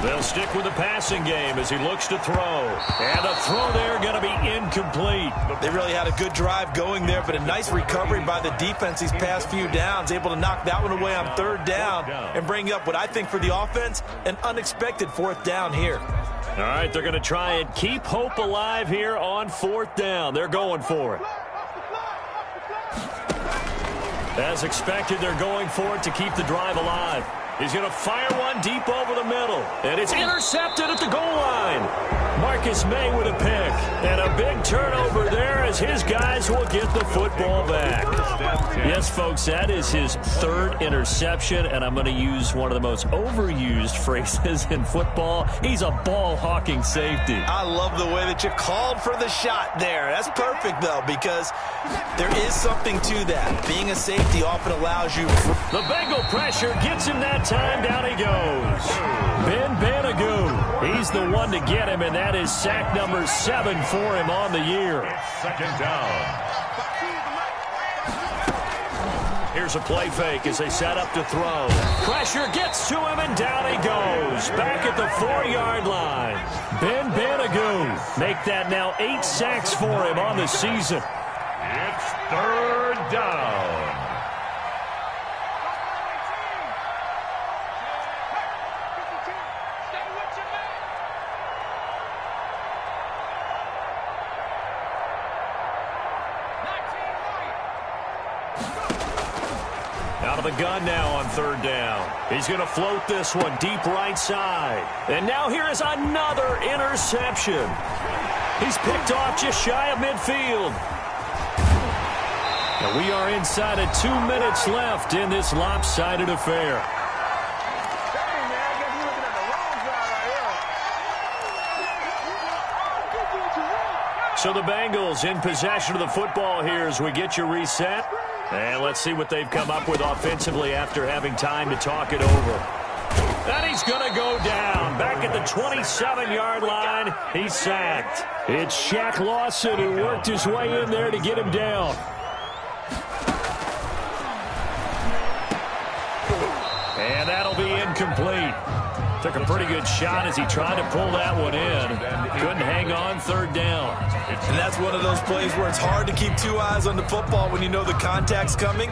Speaker 1: They'll stick with the passing game as he looks to throw. And the throw there going to be incomplete.
Speaker 3: They really had a good drive going there, but a nice recovery by the defense these past few downs, able to knock that one away on 3rd down and bring up what I think for the offense, an unexpected 4th down here.
Speaker 1: All right, they're going to try and keep hope alive here on 4th down. They're going for it. As expected, they're going for it to keep the drive alive. He's going to fire one deep over the middle. And it's intercepted at the goal line. Marcus May with a pick. And a big turnover there as his guys will get the football back. Yes, folks, that is his third interception, and I'm going to use one of the most overused phrases in football. He's a ball-hawking safety.
Speaker 3: I love the way that you called for the shot there. That's perfect, though, because there is something to that. Being a safety often allows you...
Speaker 1: The Bengal pressure gets him that time. Down he goes. Ben Banagoo. He's the one to get him, and that is sack number 7 for him on the year.
Speaker 2: Second down.
Speaker 1: Here's a play fake as they set up to throw. Pressure gets to him, and down he goes. Back at the 4-yard line. Ben Banagoo. Make that now 8 sacks for him on the season.
Speaker 2: It's third down.
Speaker 1: Out of the gun now on third down. He's going to float this one deep right side. And now here is another interception. He's picked off just shy of midfield. And we are inside of 2 minutes left in this lopsided affair. So the Bengals in possession of the football here as we get you reset. And let's see what they've come up with offensively after having time to talk it over. And he's going to go down. Back at the 27-yard line, he's sacked. It's Shaq Lawson who worked his way in there to get him down. And that'll be incomplete. Took a pretty good shot as he tried to pull that one in. Couldn't hang on third down.
Speaker 3: And that's one of those plays where it's hard to keep 2 eyes on the football when you know the contact's coming,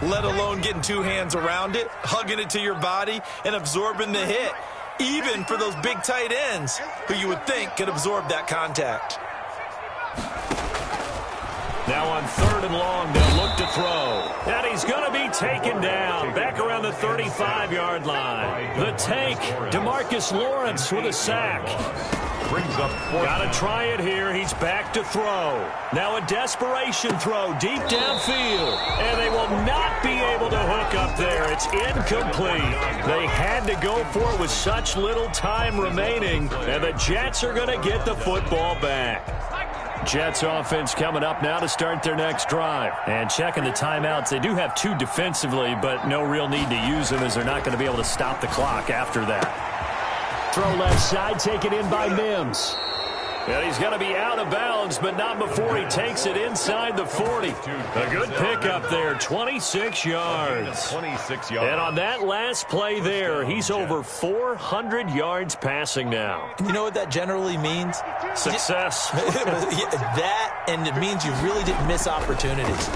Speaker 3: let alone getting 2 hands around it, hugging it to your body, and absorbing the hit, even for those big tight ends who you would think could absorb that contact.
Speaker 1: Now on third and long, they'll look to throw. And he's going to be taken down back around the 35-yard line. The tank, DeMarcus Lawrence with a sack.
Speaker 2: Brings up
Speaker 1: Got to try it here. He's back to throw. Now a desperation throw deep downfield. And they will not be able to hook up there. It's incomplete. They had to go for it with such little time remaining. And the Jets are going to get the football back. Jets offense coming up now to start their next drive. And checking the timeouts. They do have 2 defensively, but no real need to use them as they're not going to be able to stop the clock after that. Throw left side, taken in by Mims. And he's going to be out of bounds, but not before he takes it inside the 40. A good pickup there, 26 yards.
Speaker 2: 26 yards.
Speaker 1: And on that last play there, he's over 400 yards passing now.
Speaker 3: You know what that generally means?
Speaker 1: Success.
Speaker 3: That, and it means you really didn't miss opportunities.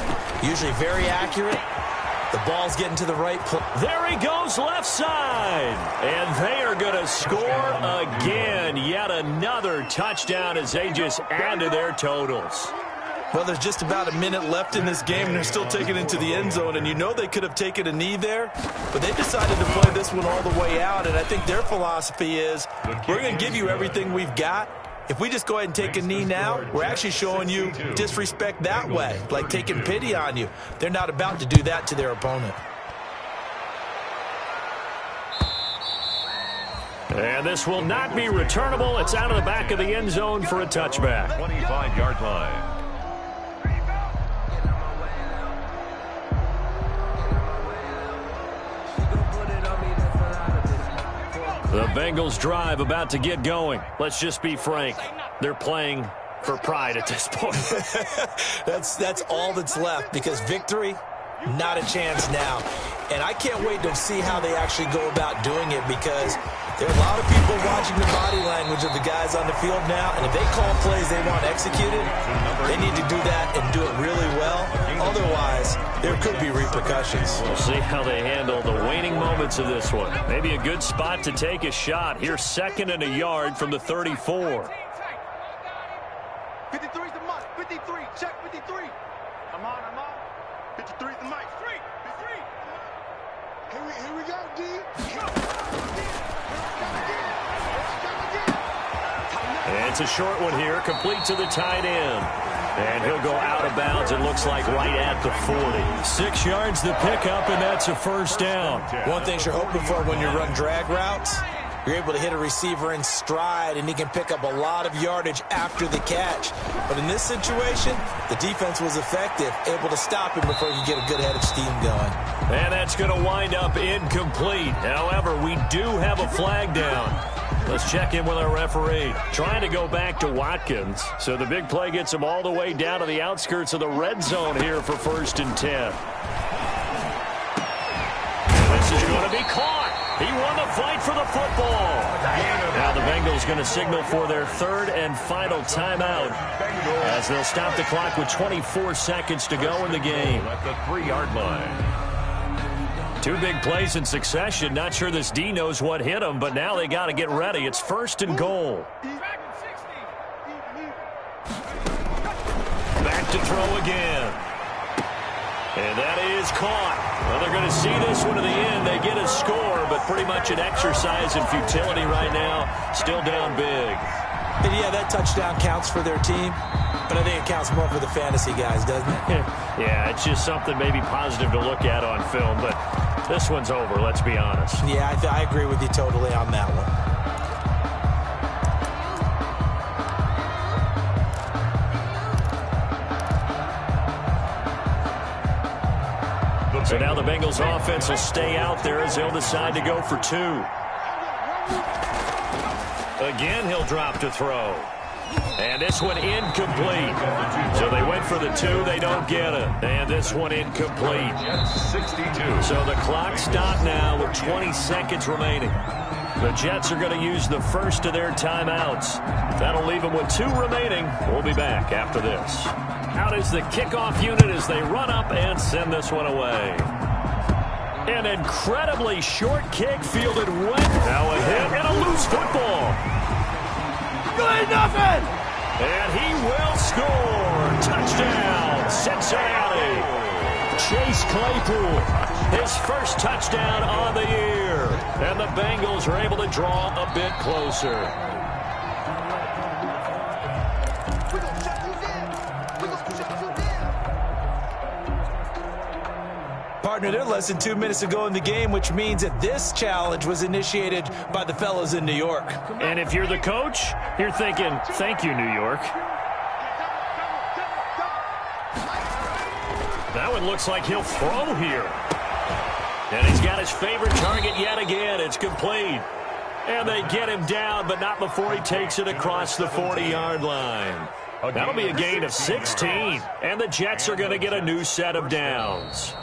Speaker 3: Usually very accurate. The ball's getting to the right place.
Speaker 1: There he goes left side. And they are going to score again. Yet another touchdown as they just add to their totals.
Speaker 3: Well, there's just about a minute left in this game, and they're still taking it into the end zone. And you know they could have taken a knee there, but they decided to play this one all the way out. And I think their philosophy is, we're going to give you everything we've got. If we just go ahead and take a knee now, we're actually showing you disrespect that way, like taking pity on you. They're not about to do that to their opponent.
Speaker 1: And this will not be returnable. It's out of the back of the end zone for a touchback.
Speaker 2: 25-yard line.
Speaker 1: The Bengals drive about to get going. Let's just be frank. They're playing for pride at this point.
Speaker 3: That's all that's left, because victory, not a chance now. And I can't wait to see how they actually go about doing it, because there are a lot of people watching the body language of the guys on the field now, and if they call plays they want executed, they need to do that and do it really well. Otherwise, there could be repercussions.
Speaker 1: We'll see how they handle the waning moments of this one. Maybe a good spot to take a shot. Here's 2nd and a yard from the 34.
Speaker 5: 53's the mark. 53. Check 53. I'm on. 53's the mark. 53. Here we go, D.
Speaker 1: And it's a short one here, complete to the tight end. And he'll go out of bounds, it looks like, right at the 40. 6 yards the pickup, and that's a first down.
Speaker 3: One thing you're hoping for when you run drag routes, you're able to hit a receiver in stride, and he can pick up a lot of yardage after the catch. But in this situation, the defense was effective, able to stop him before he could get a good head of steam going.
Speaker 1: And that's going to wind up incomplete. However, we do have a flag down. Let's check in with our referee. Trying to go back to Watkins. So the big play gets him all the way down to the outskirts of the red zone here for 1st and 10. This is going to be caught. He won the fight for the football. Now the Bengals going to signal for their 3rd and final timeout as they'll stop the clock with 24 seconds to go in the game.
Speaker 2: At the 3-yard line.
Speaker 1: 2 big plays in succession. Not sure this D knows what hit him, but now they got to get ready. It's 1st and goal. Back to throw again. And that is caught. Well, they're going to see this one to the end. They get a score, but pretty much an exercise in futility right now. Still down big.
Speaker 3: And yeah, that touchdown counts for their team, but I think it counts more for the fantasy guys, doesn't it?
Speaker 1: Yeah, it's just something maybe positive to look at on film, but this one's over, let's be honest.
Speaker 3: Yeah, I agree with you totally on that one.
Speaker 1: So now the Bengals offense will stay out there as they'll decide to go for 2. Again, he'll drop to throw. And this one incomplete. So they went for the 2. They don't get it. And this one incomplete.
Speaker 2: 62.
Speaker 1: So the clock stopped now with 20 seconds remaining. The Jets are going to use the first of their timeouts. That'll leave them with 2 remaining. We'll be back after this. Out is the kickoff unit as they run up and send this one away. An incredibly short kick fielded way. Now a hit and a loose football.
Speaker 5: Good nothing.
Speaker 1: And he will score. Touchdown, Cincinnati. Chase Claypool, his first touchdown on the year. And the Bengals are able to draw a bit closer.
Speaker 3: Partner, they're less than 2 minutes to go in the game, which means that this challenge was initiated by the fellas in New York.
Speaker 1: And if you're the coach, you're thinking, thank you, New York. That one looks like he'll throw here. And he's got his favorite target yet again. It's complete. And they get him down, but not before he takes it across the 40-yard line. That'll be a gain of 16. And the Jets are going to get a new set of downs.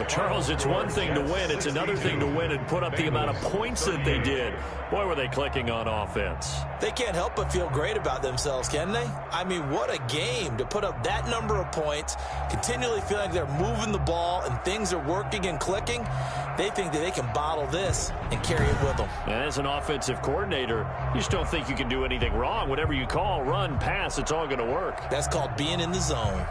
Speaker 1: Charles, it's one thing to win. It's another thing to win and put up the amount of points that they did. Boy, were they clicking on offense.
Speaker 3: They can't help but feel great about themselves, can they? I mean, what a game to put up that number of points, continually feeling like they're moving the ball and things are working and clicking. They think that they can bottle this and carry it with them.
Speaker 1: And as an offensive coordinator, you just don't think you can do anything wrong. Whatever you call, run, pass, it's all going to work.
Speaker 3: That's called being in the zone.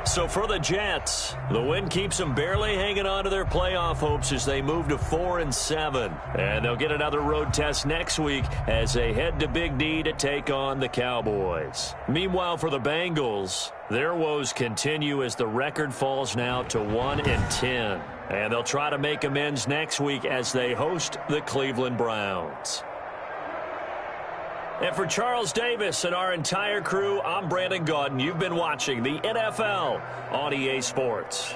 Speaker 1: So for the Jets, the win keeps them barely hanging on to their playoff hopes as they move to 4-7. And they'll get another road test next week as they head to Big D to take on the Cowboys. Meanwhile, for the Bengals, their woes continue as the record falls now to 1-10. And they'll try to make amends next week as they host the Cleveland Browns. And for Charles Davis and our entire crew, I'm Brandon Gaudin. You've been watching the NFL on EA Sports.